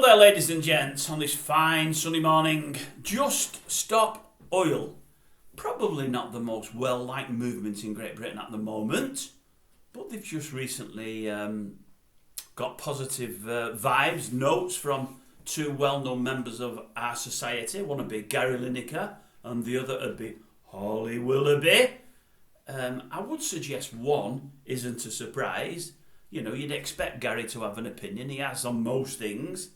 there, ladies and gents, on this fine sunny morning. Just Stop Oil. Probably not the most well-liked movement in Great Britain at the moment, but they've just recently got positive vibes, notes from two well-known members of our society. One would be Gary Lineker and the other would be Holly Willoughby. I would suggest one isn't a surprise. You know, you'd expect Gary to have an opinion. He has on most things.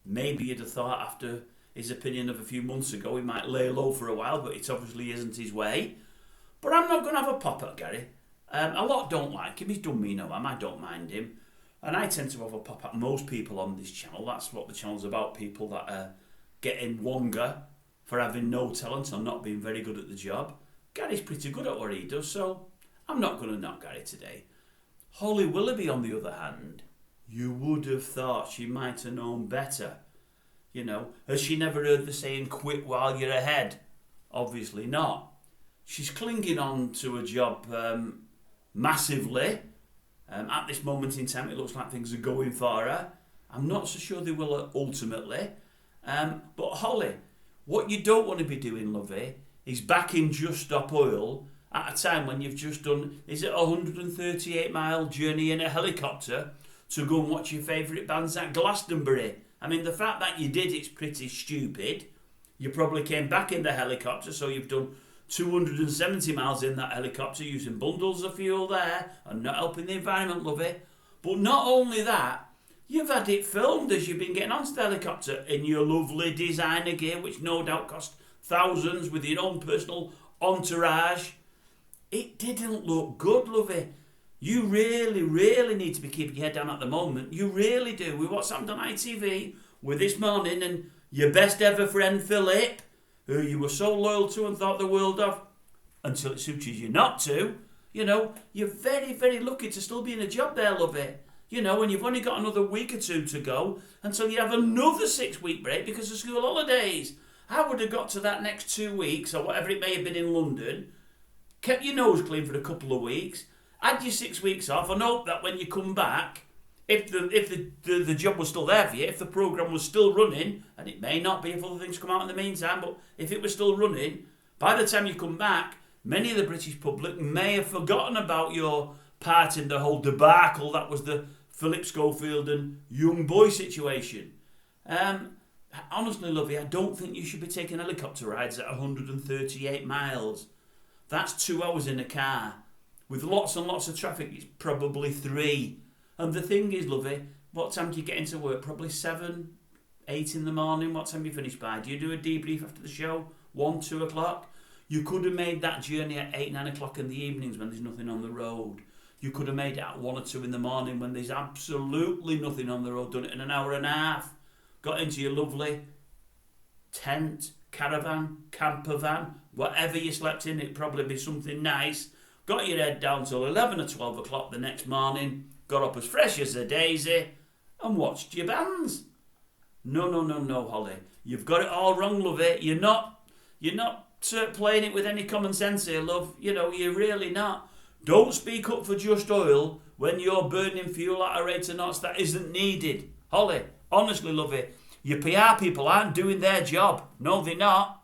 Maybe you'd have thought after his opinion of a few months ago he might lay low for a while, but it obviously isn't his way. But I'm not going to have a pop at Gary. A lot don't like him. He's done me no harm. I don't mind him. And I tend to have a pop at most people on this channel. That's what the channel's about, people that are getting wonga for having no talent or not being very good at the job. Gary's pretty good at what he does, so I'm not going to knock Gary today. Holly Willoughby, on the other hand, you would have thought she might have known better. You know, has she never heard the saying, quit while you're ahead? Obviously not. She's clinging on to a job massively. At this moment in time, it looks like things are going for her. I'm not so sure they will ultimately. But Holly, what you don't want to be doing, lovey, is backing Just Stop Oil at a time when you've just done, is it a 138-mile journey in a helicopter to go and watch your favourite bands at Glastonbury? I mean, the fact that you did it's pretty stupid. You probably came back in the helicopter, so you've done 270 miles in that helicopter using bundles of fuel there and not helping the environment, lovey. But not only that, you've had it filmed as you've been getting onto the helicopter in your lovely designer gear, which no doubt cost thousands, with your own personal entourage. It didn't look good, lovey. You really, really need to be keeping your head down at the moment. You really do. With what's happened on ITV with this morning and your best ever friend Philip, who you were so loyal to and thought the world of, until it suits you not to. You know, you're very, very lucky to still be in a job there, lovey. You know, and you've only got another week or two to go until you have another 6-week break because of school holidays. I would have got to that next 2 weeks or whatever it may have been in London, kept your nose clean for a couple of weeks, had your 6 weeks off, and hope that when you come back, if the job was still there for you, if the programme was still running, and it may not be if other things come out in the meantime, but if it was still running, by the time you come back, many of the British public may have forgotten about your part in the whole debacle that was the Philip Schofield and young boy situation. Honestly, lovey, I don't think you should be taking helicopter rides at 138 miles. That's 2 hours in a car. With lots and lots of traffic, it's probably 3. And the thing is, lovey, what time do you get into work? Probably 7, 8 in the morning. What time do you finish by? Do you do a debrief after the show? 1, 2 o'clock? You could have made that journey at 8, 9 o'clock in the evenings when there's nothing on the road. You could have made it at 1 or 2 in the morning when there's absolutely nothing on the road. Done it in an hour and a half. Got into your lovely tent, caravan, camper van, whatever you slept in, it'd probably be something nice. Got your head down till 11 or 12 o'clock the next morning, got up as fresh as a daisy and watched your bands. No, Holly. You've got it all wrong, lovey. You're not playing it with any common sense here, love. You know, you're really not. Don't speak up for Just Oil when you're burning fuel at a rate of knots that isn't needed. Holly, honestly, lovey, your PR people aren't doing their job. No, they're not.